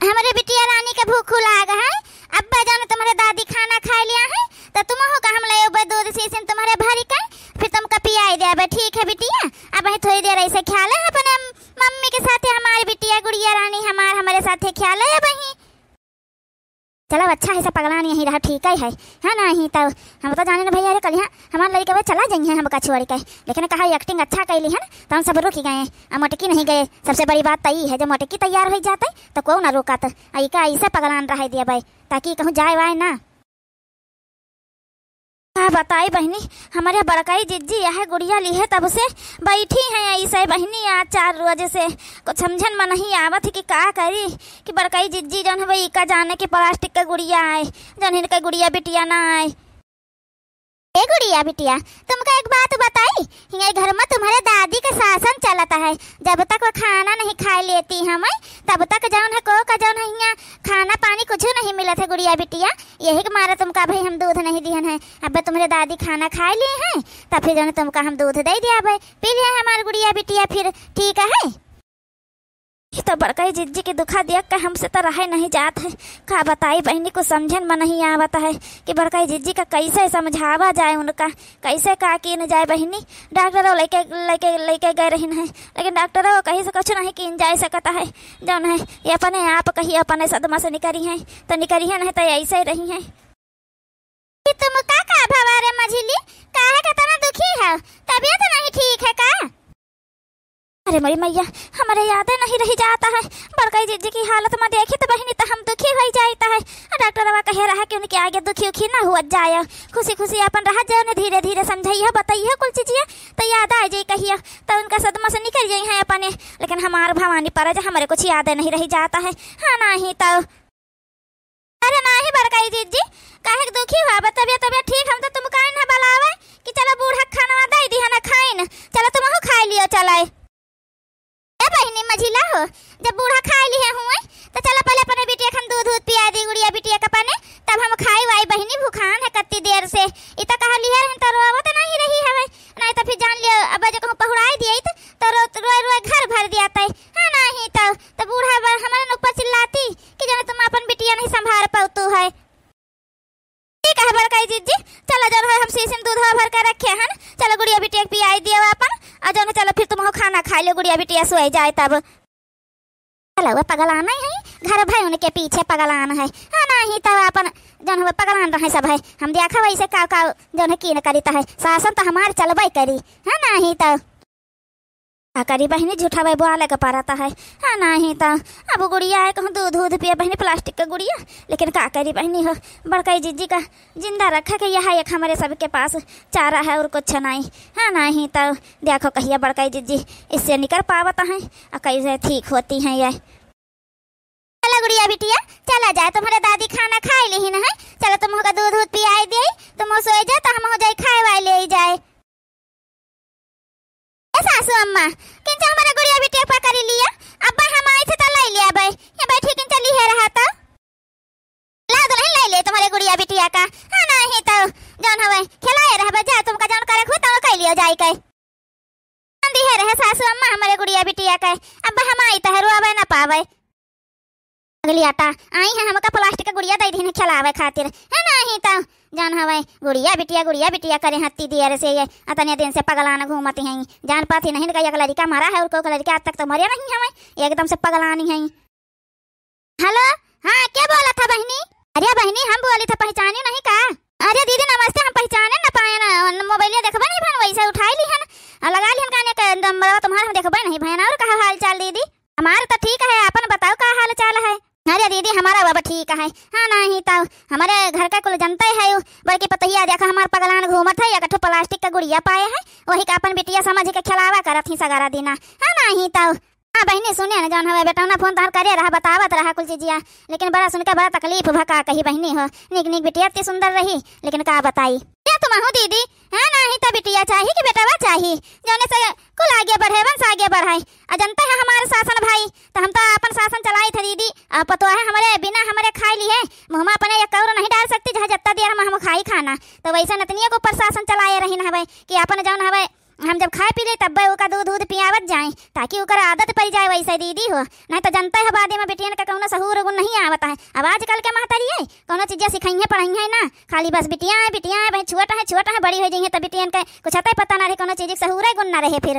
हमारे बिटिया रानी के भूख लाग है। अब्बा जान तुम्हारे दादी खाना खा लिया है तो तुम हो का हम ले दूध सीसन तुम्हारे भरी का फिर तुमका पियाई दे। ठीक है बिटिया, अब थोड़ी देर ऐसे ख्याल है अपने मम्मी के साथ हमारी बिटिया गुड़िया रानी हमारे साथ ख्याल है बही। चलो अच्छा है, सब पगला नहीं रहा, ठीक है ना। ही तो हम तो जाने ना भैया अरे कल यहाँ हमारे लड़के चला जाएंगे हम छोड़ के, लेकिन कहा एक्टिंग अच्छा कैली है ना तो हम सब रुक गए, मोटकी नहीं गए। सबसे बड़ी बात तो ये है, जब मोटकी तैयार हो जाता है तो कौन ना रोका तो का ऐसे पगलान रह दिया भाई ताकि कहूँ जाए वाए ना। हाँ बताई बहनी, हमारे बड़काई जिज्जी यह गुड़िया ली है तब से बैठी है ऐसे बहनी। आज 4 रोज से कुछ समझन में नहीं आवत है कि का करी कि बड़काई जिज्जी जौन है वही का जाने की प्लास्टिक का गुड़िया आए जौन इनका गुड़िया बिटिया ना आए। ए गुड़िया बिटिया तुमका एक बात बताई, यहाँ घर में तुम्हारे दादी का शासन चलता है। जब तक वो खाना नहीं खा लेती हमें तब तक जौन है को का जौन है यहाँ खाना पानी कुछ नहीं मिला था गुड़िया बिटिया। यही के मारा तुमका भाई हम दूध नहीं दिहन है। अब तुम्हारे दादी खाना खा लिए हैं तब फिर जौन तुमका हम दूध दे दिया भाई पी लिया है हमारी गुड़िया बिटिया, फिर ठीक है। तो बड़काई जिज्जी के दुखा देख कर हमसे तो रहे नहीं जात है। का बताई बहनी को समझन में नहीं आवता है कि बड़काई जिज्जी का कैसे समझावा जाए, उनका कैसे का किन जाए बहनी। डॉक्टर लेके लेके लेके गए रही है, लेकिन डॉक्टर कहीं से कुछ नहीं किन जा सकता है जौन है ये अपने आप कहीं अपने सदमा से निकली है तो निकली है, नहीं तो ऐसे ही रही है। तुम का भवारे मझिली काहे का तना दुखी है, तबीयत नहीं ठीक है का? अरे मेरी मैया हमारे यादें नहीं रही जाता है। बड़काई जिज्जी की हालत में देखी तो बहनी तो हम दुखी हो जाता है। डॉक्टर बाबा कह रहा है कि उनके आगे दुखी उखी ना हुआ जाए, खुशी खुशी अपन रह जाए, धीरे धीरे समझाइए बताइए कुल चीजिए तो याद आ जाए कहिए तो उनका सदमा से निकल जाए हैं अपने। लेकिन हमारे भवानी पर हमारे कुछ यादें नहीं रही जाता है। हाँ नहीं तो अरे नहीं बड़काई जिज्जी काहे दुखी हुआ तबियत ठीक हम तो तुम काहे ना बुलावे कि चलो बूढ़ा खाना दे दी है ना खाइन, चलो तुम हो खा लियो चलाए बहनी मझिला हो। जब बूढ़ा खा लिए हुए तो चला पहले अपने बिटिया हम दूध पिया दी गुड़िया बिटिया का पाने तब हम खाई वाई बहनी भूखान है कत्ती देर से इतना कहा लिया तो रोवत नहीं रही है नहीं तो फिर जान लियो अब जो कहूँ पहुड़ाई दिए तो रोए रोए घर भर दिया है। हाँ नहीं तो बूढ़ा हमारे ऊपर चिल्लाती कि जो तुम अपन बिटिया नहीं संभाल पातू है। ठीक है बड़काई जिज्जी चलो जो है हम शीशन दूध भर कर रखे हैं, चलो गुड़िया बिटिया पियाई दियो अपन और जो चलो फिर तुम खाना खा लो गुड़िया बिटिया सोए जाए तब। चलो वो पगलाना है घर भाई उनके पीछे पगलाना है। हाँ नहीं तो अपन जो है पगलान रहे सब है हम देखा वैसे का जो है की न करीता है शासन तो हमारे चलबे करी। हाँ नहीं तो करी बहनी झूठा भाई बुआ लगा पाता है। हाँ नहीं तो अब गुड़िया है कहूँ दूध पिया बहनी प्लास्टिक का गुड़िया, लेकिन का करी बहनी हो बड़काई जिज्जी का जिंदा रखा के यह एक हमारे सबके पास चारा है और कुछ नहीं। हाँ नहीं तो देखो कहिए बड़काई जिज्जी इससे निकल पावता है और कैसे ठीक होती हैं ये। चलो गुड़िया बिटिया चला जाए, तुम्हारे दादी खाना खा ली ना है, चलो तुम होगा दूध पियाई दे तुम हो सोए जाए तो हम हो जाए खाए वाए ले जाए। सासू अम्मा किंचा हमारा गुड़िया बिटिया पकड़ लिया अब्बा हम आए थे तो ले लिया भाई ये बैठी किन चली है रहा था ला दो ले ले तुम्हारे गुड़िया बिटिया का। हाँ नहीं तो जान हवे खिलाए रहा जा तुमका जान करे खुद तो कह लियो जाई के अंधी है रहे सासू अम्मा हमारे गुड़िया बिटिया का अब्बा हम आई तो रोवे ना पावे अगली आटा आई है हमका प्लास्टिक का गुड़िया दे दी खिलावे खातिर। है नहीं तो जान हवे गुड़िया बिटिया करे हत्ती देर से ये अतने दिन से पगलाना घूमती हैं, जान पाती नहीं एक लड़का मारा है और कोई लड़का आज तक तो मरे नहीं हमें एकदम से पगलानी है। हेलो हाँ क्या बोला था बहनी? अरे बहनी हम बोली था पहचानी नहीं का? अरे दीदी नमस्ते हम पहचाने न पाए ना मोबाइल देखबे नहीं भन वैसे उठाई ली है लगा ली हम का नंबर तुम्हारा हम देखबे नहीं भैन। और कहा हाल चाल दीदी? हमारा तो ठीक है अपन बताओ का हाल चाल है? अरे दीदी हमारा बाबा ठीक है। हाँ नहीं तो हमारे घर का कुल जनता है बल्कि पतहिया देखा हमारे पगलान घूमत है एक प्लास्टिक का गुड़िया पाए है वही का अपन बिटिया समझ के खिलावा करत ही सगारा देना। हाँ नहीं तो हाँ बहनी सुने ना जौन हवे बेटा ना फोन तार करे रहा बतावत रहा कुल चीजिया, लेकिन बड़ा सुन के बड़ा तकलीफ भका कही बहनी हो निक निक बिटिया इतनी सुंदर रही लेकिन का बताई क्या तुम हो दीदी? है नहीं तो बिटिया चाहिए कि बेटावा चाहिए जौने से कुल आगे बढ़े वंश आगे बढ़ाए अजंता है हमारे शासन भाई तो हम तो अपन शासन चलाई थे दीदी। पतो है हमारे बिना हमारे खाई ली है मुँह अपने एक कौर नहीं डाल सकती जहाँ जत्ता देर हम खाई खाना तो वैसा नतनिया को प्रशासन चलाए रही हवे कि अपन जौन हवे हम जब खाए पी ले तब ओका दूध दूध पियावत जाए ताकि ओकर आदत पड़ जाए वैसे दीदी हो। नहीं तो जनता है बादे में बेटियन का कौनो सहूर गुण नहीं आवता है। अब आजकल के महतारी है कौनो चीजें सिखाई है पढ़ाई है ना, खाली बस बिटिया है भाई छुआटा है बड़ी हो जाइए तब बिटियन का कुछ आता पता ना रहे कोनो चीज सहूर गुण ना रहे फिर।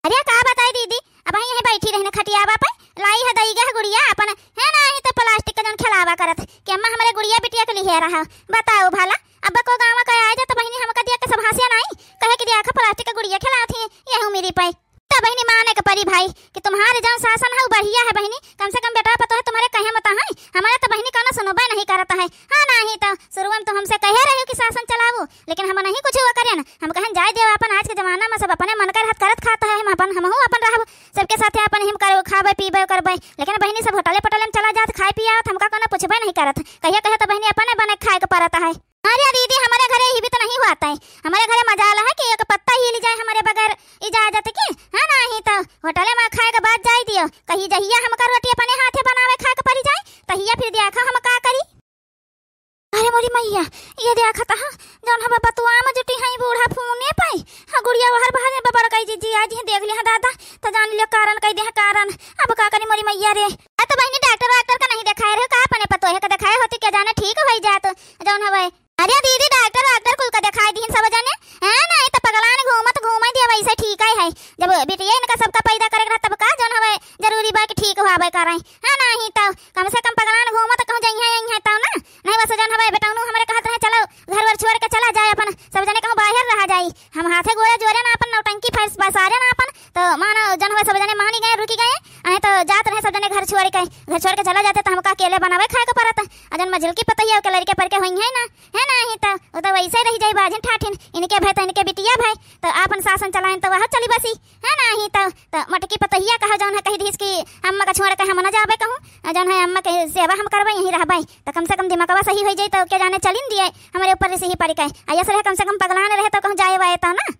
अरे का बताए दीदी अब यहीं बैठी रहने खटियावा पे लाई है दई है गुड़िया अपन है ना ही तो प्लास्टिक का जन खिलावा करत कि अम्मा हमारे गुड़िया बिटिया के लिए रहा बताओ भला। अब को गांव का आ जा तो बहनी हमका दिया के सब हासिया नहीं कहे कि दिया प्लास्टिक का गुड़िया खिलाती है ये मेरी पे तो बहनी माने के परी भाई कि तुम्हारे जौन शासन है बढ़िया है बहनी, कम से कम बेटा पता है तुम्हारे कहे मत है हमारे तो बहनी कहना सुनोबा नहीं करता है। हाँ नहीं तो शुरू में तो हमसे कहे रहे कि शासन चलाओ लेकिन हम नहीं कुछ हुआ करें हम कहें जाए देव अपन आज के जमाना में सब अपने मन कर हाथ करत खाता है हम अपन रहो सबके साथ अपन हम करो खाबे पीबे करबे लेकिन बहनी सब होटले पटले में चला जात खाए पिया हमका कहना पूछबे नहीं करत कहिया कहे तो बहनी अपने बने खाए के पड़ता है। अरे दीदी हमारे घरे ही भी तो नहीं हुआ है, हमारे घरे मजाल है कि एक पत्ता ही ले जाए हमारे बगैर इजाजत के है ना ही तो होटल में खाए के बाद जाए दियो कहीं जहिया हमका रोटी अपने हाथे बनावे खाए के पड़ी जाए तहिया फिर देखा हम का करी। अरे मोरी मैया ये देखा था जौन हम बतुआ में जुटी है बूढ़ा फोने पाई हाँ गुड़िया बाहर बाहर बबर कई जी आज ही देख लिया दादा तो जान लियो कारण कई दे कारण अब का करी मोरी मैया रे। तो बहनी डॉक्टर का नहीं दिखाए रहे का अपने पतो है का दिखाए होती क्या जाने ठीक हो जाए तो जौन हवे। अरे दीदी डॉक्टर कुल का दिखाई दी सब जाने है ना तो पगलान घूम दिया वैसे ठीक है जब बिटिया इनका सबका पैदा करे तब का जौन हवे जरूरी बा कि ठीक होवे करे है ना ही तो कम से कम पगलान घूमत कहूं जाइए तो ना नहीं बस जौन हवे बेटाउनु हमरे कहत रहे चलो घर वर छोड़ के चला जाए अपन सब जने कहूं बाहर रह जाई हम हाथे गोरे जोरे ना अपन नौटंकी फैस बसारे ना अपन तो मानो जौन हवे सब जने मानी गए रुकी गए आए तो जात रहे सब जने घर छोड़ के चला जाते तो हमका अकेले बनावे खाए के पड़त अजन मजल की पता ही के लड़के पर के होई है ना ही तो वैसे रह जाई बाजन ठाठिन इनके भाई तो इनके बिटिया भाई तो अपन शासन चलाएं तो वह चली बसी है ना ही तो मटकी पतहिया कहा जौन है कही दीस की अम्मा का छोड़ के हम न जाबे कहूं जौन है अम्मा के सेवा हम करबे यहीं रहबे तो कम से कम दिमागवा सही हो जाई तो के जाने चलिन दिए हमारे ऊपर से ही पड़ी के आया से कम से कम पगलान रहे तो कहूं जाए वाए तो ना।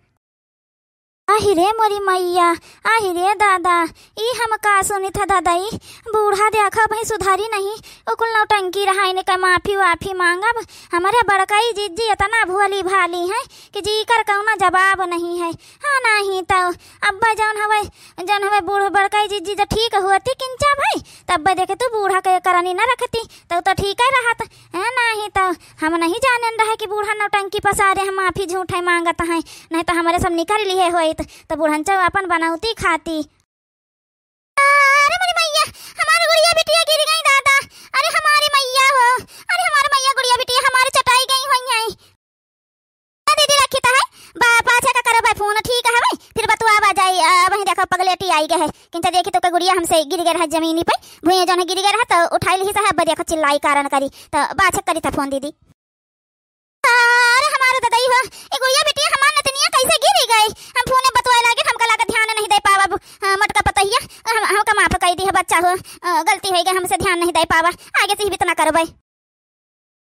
आहिरे मोरी मैया आहिरे दादा ई हम का सुनी था दादाई बूढ़ा देखा भाई सुधारी नहीं उकुल नौटंकी रहा इन्हें का माफी मांगब हमारे बड़काई जीजी इतना भुअली भाली है कि जी कर कौना जवाब नहीं है। हाँ नहीं तो अब्बा जौन हवे बूढ़ बड़काई जीजी जब ठीक हुआती किंचा भाई तब देखे तू बूढ़ा के करनी न रखती तो ठीक है रहत है नहीं तो हम नहीं जाने रहे कि बूढ़ा नौटंकी पसारे हम माफी झूठ है मांगत है नहीं तो हमारे सब निकल लिए हो तो बुढ़नचा अपन बनावती खाती। अरे मेरी मैया हमारी गुड़िया बिटिया गिर गई दादा अरे हमारी मैया हो अरे हमारी मैया गुड़िया बिटिया हमारी चटाई गई हुई है दीदी रखी है पाछे का करो भाई फोन ठीक है भाई फिर बतुआ आ जाए वहीं देखो पगलेटी आई गए है किंचा देखी तो गुड़िया हमसे गिर गए है जमीनी पे भुइया जो गिर गए है तो उठाई ली साहब देखो चिल्लाई कारण करी तो बाछक करी था फोन दीदी। अरे हमारे दादाई हो ए गुड़िया बिटिया हमार नतनिया कैसे गिर गई हम फोन में बतवाए लागे हमका लगा ध्यान नहीं दे पावा मटका पतहिया हम का माफ कई दी है बच्चा हो गलती हो गई हमसे ध्यान नहीं दे पावा आगे से भी तो ना करबे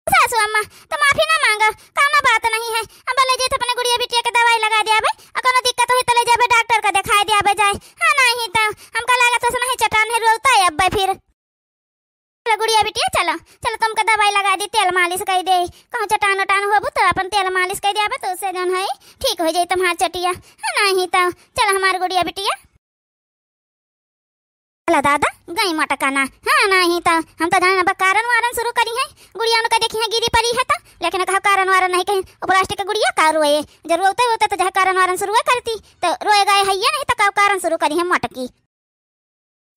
सासू अम्मा तो माफी ना मांगो काना बात नहीं है अब ले जे अपने गुड़िया बिटिया के दवाई लगा दियाबे कोनो दिक्कत होई तो ले जाबे डॉक्टर का दिखाई दियाबे जाए। हां नहीं तो हमका लगा तो नहीं चटान है रोता है अब फिर गुड़िया बिटिया चलो तुमका दवाई लगा दी तेल मालिश कर दे कहूं चटान उटान होबू तो अपन तेल मालिश कर दियाबे तो उससे जौन है ठीक हो जाई तुम्हार चटिया है नहीं तो चलो हमार गुड़िया बिटिया चलो दादा गई मटकाना। हाँ नहीं तो हम तो जान कारण वारन शुरू करी है गुड़िया का देखी है गिरी पड़ी है तो लेकिन कहा कारण वारन नहीं कहीं प्लास्टिक का गुड़िया का रोए जब रोते होते तो जहाँ कारण वारन शुरू करती तो रोए गए है नहीं तो कारण शुरू करी है मटकी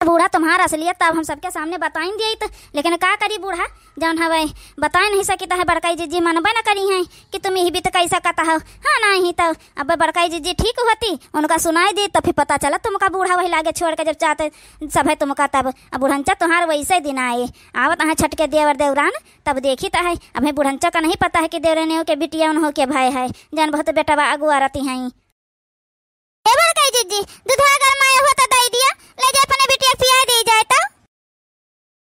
बूढ़ा तुम्हारा असलियत तब हम सबके सामने बताइन दिए तो लेकिन का करी बूढ़ा जौन हवे बता नहीं सकी है बड़काई जीजी मनबे न करी है कि तुम ही भी तो कैसा कहता हो। हाँ नहीं तो अब बड़काई जीजी ठीक होती उनका सुनाई दी तो फिर पता चला तुमका बूढ़ा वही लागे छोड़ के जब चाहते सब है तुमका तब अब बुढ़ंचा तुम्हार वैसे दिन आए आवत है छटके देवर देवरान तब देखी तो है अब बुढ़ंचा का नहीं पता है कि देवरानी हो के बिटिया उन हो के भाई है जन बहुत बेटा अगुआ रहती है जीजी दूधवा गरमाया हो तो दे दिया ले जा अपने बिटिया पिया दे जाए तो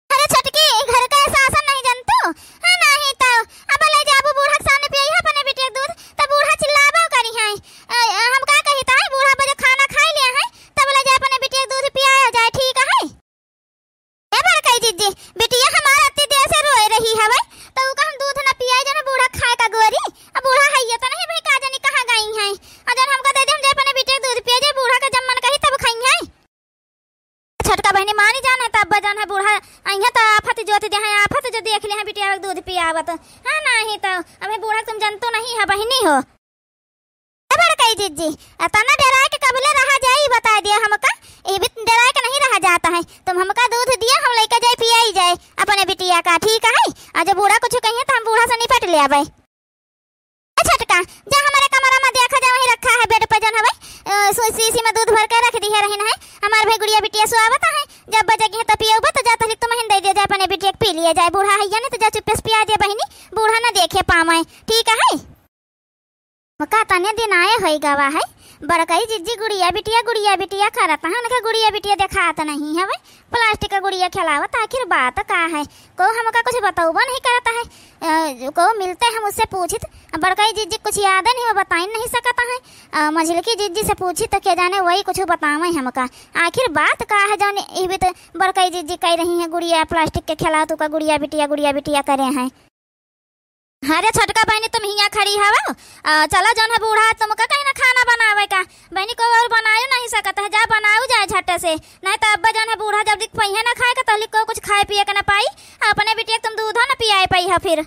अरे छटकी घर का शासन नहीं जानतो। हां नहीं तो अब ले जाबू बूढ़ा के सामने पिया अपने बिटिया दूध तो बूढ़ा चिल्लाबो करी है हम का कहता है बूढ़ा बजे खाना खा लिया है तब ले जा अपने बिटिया दूध पिया जाए ठीक है ए बड़काई जीजी बिटिया हमारा अति देर से रोए रही है भाई, तो वो हम दूध ना पियाई जाना बूढ़ा खाए का गोरी। अब बूढ़ा है ये तो नहीं भाई का जानी कहां गई है। अजन हमका दे दे हम जे अपने बेटे दूध पिया जे बूढ़ा का जब मन कही तब खाई है। छोटका बहनी मानी जान है तब बजान है बूढ़ा अइया तो आफत जोत दे है, आफत जो देख ले है बिटिया दूध पियावत है नहीं तो हमें बूढ़ा तुम जानतो नहीं है बहनी हो। बड़काई जीजी तना डराए के कबले रहा जाई बता दिया हमका, ये भी डराए के नहीं रहा जाता है। तुम हमका दूध दिया हम लेके जाए पियाई जाए अपने बिटिया का, ठीक है। आज बूढ़ा कुछ कहिए तो हम बूढ़ा से निपट ले आवे। छटका जा हमारे कमरा में देखा जा वहीं रखा है बेड पे जन है शीशी में दूध भर के रख दी है रहन है हमार भाई गुड़िया बिटिया सुआवत है। जब बजेगी है तो पियोबा तो जाता लिख तो महीन दे दिया जाए अपने बिटिया पी लिया जाए। बूढ़ा है या नहीं तो जा चुप्पे से पिया दे बहनी, बूढ़ा ना देखे पावे, ठीक है। मका तने दिन आए होई गवा है बड़काई जीजी गुड़िया बिटिया करता है उनका गुड़िया बिटिया दिखात नहीं है भाई, प्लास्टिक का गुड़िया खिलावत। आखिर बात का है को हमका कुछ बताऊबा नहीं करता है। को मिलते हम उससे पूछित बड़काई जीजी कुछ याद नहीं वो बता नहीं सकता है। मझिल की जीजी से पूछी तो क्या जाने वही कुछ बतावे हमका। आखिर बात का है जाने ये भी तो बड़काई जीजी कह रही है गुड़िया प्लास्टिक के खिला तो का गुड़िया बिटिया करे हैं। अरे छोटका बहनी तुम हिया खड़ी हवा चला जौन है बूढ़ा तुमका कहीं ना खाना बनावे का बहनी को और बनायो नहीं सकता है, जा बनाऊ जाए झट से नहीं तो अब्बा जौन है बूढ़ा जब दिख पहिए ना खाए का तहली को कुछ खाए पिए का ना पाई अपने बिटिया तुम दूध ना पियाए पाई है। फिर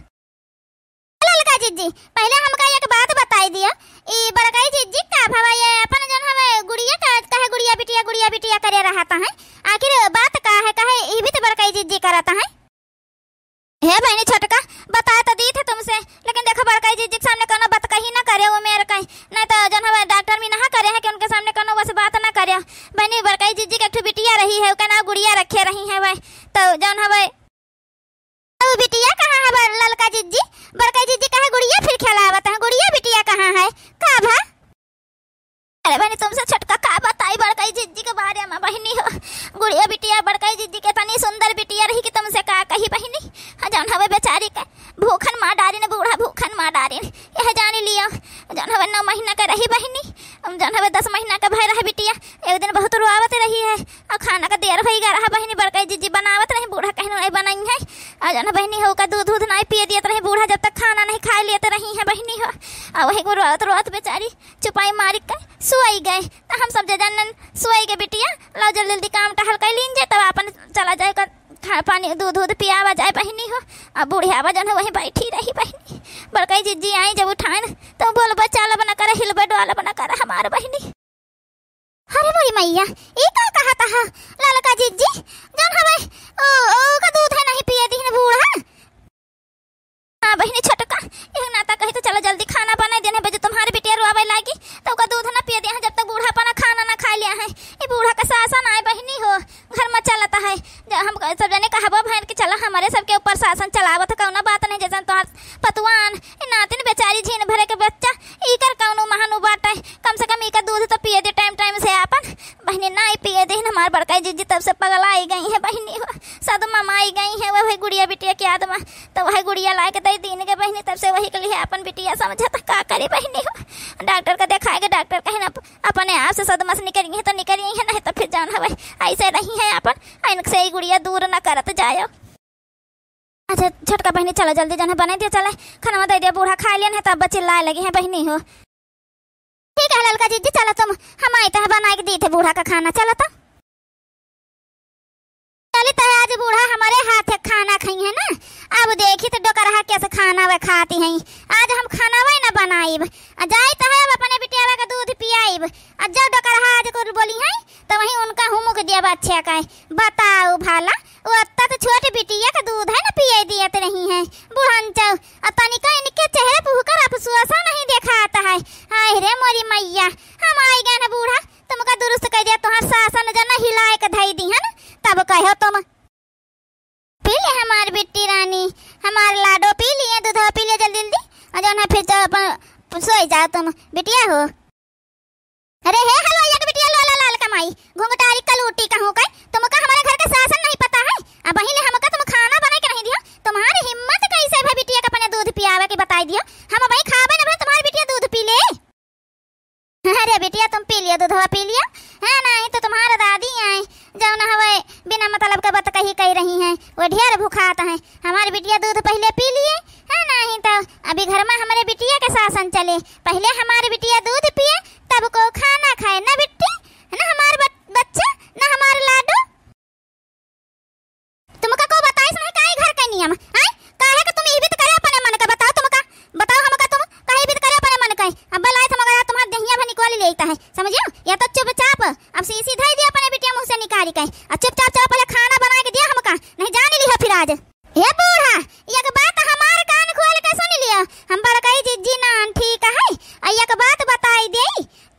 ललका जीजी पहले हमका एक बात बताई दिया ई बड़काई जीजी का भावा ये अपन जौन है गुड़िया का कहे गुड़िया बिटिया करे रहता है। आखिर बात का है कहे ई भी तो बड़काई जीजी करता है। हे बहनी छोटका बता तो दी थे तुमसे लेकिन देखो बड़काई जीजी के सामने कोनो बात कही ना करे वो मेरे कहीं नहीं तो जन है डॉक्टर भी ना करे है कि उनके सामने कोनो बस बात ना करे। बहनी बड़काई जीजी के एक बिटिया रही है उसका नाम गुड़िया रखे रही है भाई, तो जन है तो बिटिया कहाँ है ललका जीजी बड़काई जीजी कहा गुड़िया फिर खिलावत है गुड़िया बिटिया कहाँ है का भा। अरे बहनी तुमसे छोटका का बताई बड़काई जीजी के बारे में बहनी हो गुड़िया बिटिया बड़काई जीजी के तनी सुंदर बिटिया रही कि तुमसे का कही बहनी जौन हवे बेचारी का भूखन मार डारी ने बूढ़ा भूखन मार डारी यह जानी लिया जौन हवे 9 महीना का रही बहनी जौन हवे 10 महीना का भय रहा बिटिया एक दिन बहुत रुआवत रही है और खाना का देर होई गा रहा बहनी बड़काई जीजी बनावत रही बूढ़ा कहने नहीं बनाई है और जौन बहनी हो का दूध नहीं पिए दियत रही बूढ़ा जब तक खाना नहीं खा लेते रही है बहनी हो और वही रोत बेचारी चुपाई मारी कर सुई गए तो हम सब जानन सुई के बिटिया लो जल्दी काम टहल कर लीन जाए तब अपन चला जाए पानी दूध पियावा जाए बहनी हो। अब बुढ़ियावा जन है वहीं बैठी रही बहनी बड़काई जीजी आई जब उठान तो बोल बच्चा बना कर हिलबा डोला बना कर हमारे बहनी। अरे मोरी मैया ये का कहा था ललका जीजी जन हवे ओ का दूध है नहीं पिए दी बूढ़ा। हाँ बहनी छोटका एक नाता कही तो चलो जल्दी खाना बना देने बजे तुम्हारे बिटिया रोवे लागी तो का दूध ना पिए दिया जब तक बूढ़ा पाना खाना ना खा लिया है। ये बूढ़ा का शासन आए बहनी हो घर में चलता है हम सब जने कहा बहन के चला हमारे सबके ऊपर शासन चलावत कौना बात नहीं जैसा तो पतवान नातिन बेचारी झीन भरे के बच्चा इकर कौनो महानु बात है कम से कम इका दूध तो पिए दे टाइम से अपन बहनी ना पिए दे हमारे बड़काई जीजी तब से पगला आई गई है बहनी हो सदमा माई गई है वही गुड़िया बिटिया की आदमा तो वही गुड़िया ला के दे दीन के बहनी तब से वही के लिए अपन बिटिया समझता का करे बहनी हो डॉक्टर का दिखाएगा डॉक्टर कहे ना अपने आप से सदमा से निकली है तो निकली है नहीं तो फिर जान हवे ऐसे रही है अपन इनसे से ही गुड़िया दूर न करत जायो। अच्छा छोटका बहनी चलो जल्दी जन बना दिया चले खाना दे दिया बूढ़ा खा लिया है तब बच्चे लाए लगी है बहनी हो। ठीक है ललका जीजी चलो तुम हम आए थे बना के दी थे बूढ़ा का खाना चलो तो चली तो आज बूढ़ा हमारे हाथ खाना खाई है ना अब देखी तो डोकरहा कैसे खाना वे खाती हैं आज हम खाना वही ना बनाईब जाई तो है अपने बिटिया का दूध पियाईब जब डोकरहा आज को बोली है तो वही उनका हुमुक दिया बच्चे का बताओ भाला वो अत्ता तो छोटी बिटिया का दूध है ना पिए दिया तो नहीं है बुढ़ान चाव तनिका इनके चेहरे पे हुकर अफसोसा नहीं देखा आता है। हाय रे मोरी मैया हम आई गए ना बूढ़ा तुमका दुरुस्त कह दिया तुम्हार सासन जना हिलाए के धई दी है ना तब कहो तुम पी ले हमार बिट्टी रानी हमार लाडो पी लिए दूध पी ले जल्दी जल्दी जौन है फिर सोई जाओ तुम बिटिया हो। अरे हे हेलो यार बिटिया लो ला लाल कमाई घुंघटारी कलूटी कहूं कई तुमका हमारे घर का शासन नहीं पता है अब वही ले हमका तुम खाना बना के नहीं दियो तुम्हारी हिम्मत कैसे है बिटिया का अपने दूध पियावे के बताई दियो हम वही खावे ना तुम्हारी बिटिया दूध पी ले। अरे बिटिया तुम पी लियो दूध पी लियो है नहीं तो तुम्हारा दादी आए जाओ ना हवे बिना मतलब का बात कही रही हैं वो ढेर भूखाता है। हमारे बिटिया दूध पहले पी लिए है, नहीं तो अभी घर में हमारे बिटिया के शासन चले। पहले हमारे बिटिया दूध पिए तब को खाना खाए ना बिट्टी, है ना हमारे बच्चा ना हमारे लाडू। तुमका को बताइस नहीं काई घर के नियम आई काहे के तुम इबित करे अपने मन का बताओ। तुमका बताओ हमका तुम काहे इबित करे अपने मन का। अब लाए तुमका तुम्हारा दहिया भनी निकाल लेता है, समझियो। या तो चुपचाप अब सीसी धई दिया अपने बिटिया मुंह से निकाल के और चुपचाप चलो पहले खाना बना के दिया हमका, नहीं जान ली है फिर आज। हे बूढ़ा एक बात हमारे कान खोल के सुन लियो। हम बड़काई जिज्जी ना ठीक है। एक बात बताई दे,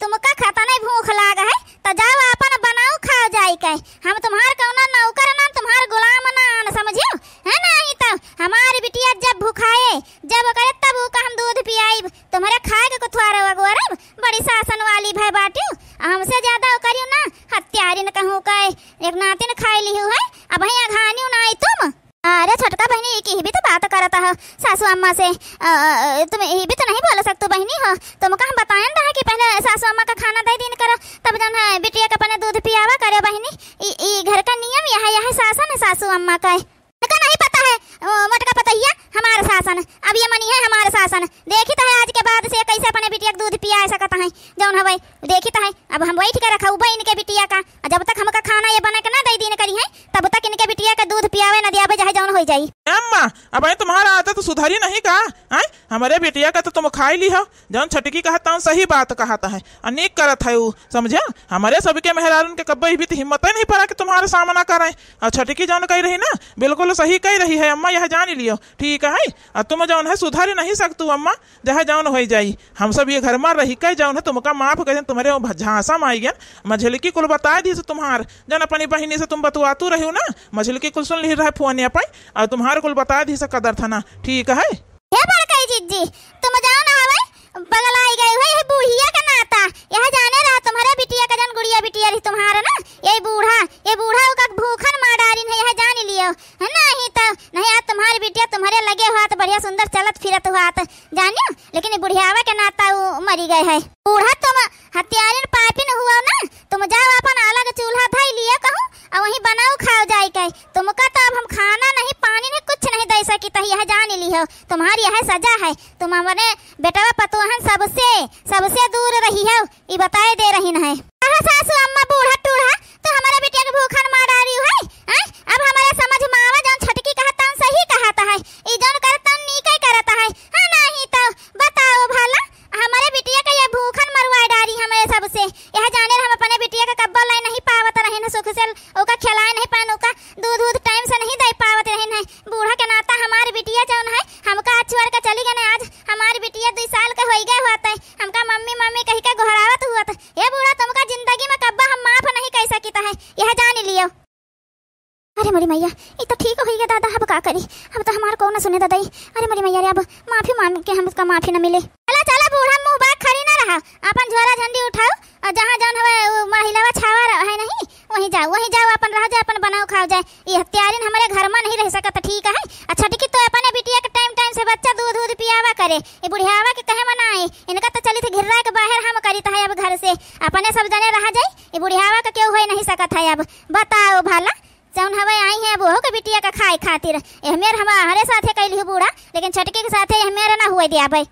तुमका खाता नहीं भूख लाग है तो जाओ अपन बनाओ खाओ जाई के। हम तुम्हार कौना नौकर ना तुम्हार गुलाम ना, समझियो है ना। ही तो हमारी बिटिया जब भूखाए जब करे तब का हम दूध पियाई। तुम्हारे खाए के कुथवारा वगोरब बड़ी शासन वाली भाई बाटियो, हमसे ज्यादा करियो ना हत्यारी न कहूं के एक नातिन खाई लिहु है। अब भैया घानियो ना आई तुम। अरे छोटका बहनी की भी तो बात करता है सासू अम्मा से। तुम ये भी तो नहीं बोल सकते बहनी हो। तुमका हम बताएं रहा कि पहले सासू अम्मा का खाना दे दिन करो तब जन है बिटिया का अपने दूध पियावा करे बहनी। ई घर का नियम यह शासन है सासू अम्मा का। नहीं पता है मटका पतैया हमारा शासन। अब ये मनी है हमारा शासन। देखी तो है आज के बाद से कैसे अपने बिटिया का दूध पिया सकता है जौन हवे देखी तो है। अब हम बैठ के रखा बहन के बिटिया का, जब तक हमका खाना ये बना के ना दे दिन करी है तब तक इनके बिटिया का दूध पियावे ना दियावे चाहे जौन हो जाई। अम्मा अब तुम्हारा आदत तो सुधारी नहीं का है। हमारे बिटिया का तो तुम खाई ली हो जौन छटकी कहता हूँ सही बात कहता है अनेक करत है वो, समझा। हमारे सबके मेहरारून के कब्बे भी हिम्मत नहीं पड़ा कि तुम्हारा सामना करे। और छटकी जौन कही रही ना बिल्कुल सही कही रही है अम्मा, यह जान लियो ठीक है। और तुम जौन है सुधारी नहीं सकतू अम्मा, जहाँ जौन हो जाई। हम सब ये घर में रही के जौन है तुमका माफ कर तुम्हारे झांसा में आई गया। मझिलकी कुल बता दी तुम्हार जन अपनी बहिनी से तुम बतवातू रही ना। मझिलकी कुल सुन ली रहे फोन यहाँ पर और तुम्हारे कुल बता दी से कदर था ना ठीक है। जिज्जी तुम जाओ ना हवे बगल आई गई है बूढ़िया का नाता। यह जाने रहा तुम्हारा बिटिया का जन गुड़िया बिटिया रही तुम्हारा ना ये बूढ़ा का भूखन मार डाली है यह जान लियो है ना। ही तो नहीं आज तुम्हारी बिटिया तुम्हारे लगे हुआ तो बढ़िया सुंदर चलत फिरत हुआ तो जानियो, लेकिन बुढ़ियावा के नाता वो मरी गए है। बूढ़ा तुम हत्यारिन पापिन हुआ ना, तुम जाओ अपन अलग चूल्हा धई लिया कहूँ और वहीं बनाओ खाओ जाए के। तुमका तो अब हम खाना नहीं पानी नहीं कुछ नहीं दे सकी तो यह जान ली हो तुम्हारी यह सजा है। तुम हमारे बेटवा पतोहन सबसे दूर रही हो ये बताए दे रही है। सासू अम्मा बूढ़ा टूढ़ा तो हमारा बेटिया के भूखन मार डाली है। अब हमारा समझ मावा जौन छटकी कहता सही कहता है ई जौन करता नीक ही करता है नहीं तो बताओ भला हमारे बिटिया का ये भूखन मरवा डाली हमें सबसे। यह जाने हम अपने बिटिया का कब्बा लाई नहीं पावत रहे न सुख से ओका खिलाए नहीं पान ओका दूध टाइम से नहीं दे पावत रहे न। बूढ़ा के नाता हमारी बिटिया जौन है हमका छोड़ के चली गए। आज हमारी बिटिया 2 साल का हो गए हुआ हमका मम्मी कही के घोरावत हुआ। ये बूढ़ा तुमका जिंदगी में कब्बा हम माफ नहीं कह सकता है यह जान लियो। अरे मरी मैया ये तो ठीक हो गया दादा, अब का करी अब तो हमारा कौन सुने दादा। अरे मरी मैया रे अब माफी मांग के हमका माफी न मिले। चला बूढ़ा मुंह बात खड़ी ना रहा अपन झोरा झंडी उठाओ और जहाँ जौन हवे महिलावा छावा है नहीं वहीं जाओ अपन रह जाए अपन बनाओ खाओ जाए। ये हत्यारिन हमारे घर में नहीं रह सकता ठीक है। अच्छा ठीक तो अपने बिटिया के टाइम से बच्चा दूध पियावा करे। ये बुढ़ियावा के कहे मनाए इनका तो चली थी घिर्रा के बाहर हम करी है। अब घर से अपने सब जने रह जाए ये बुढ़ियावा का क्यों हो नहीं सकता है। अब बताओ भला जौन हवे आई है वो के बिटिया का खाए खातिर मेरे हमारे साथे कैली बूढ़ा, लेकिन छटके के साथे मेरे ना हुए दिया भाई।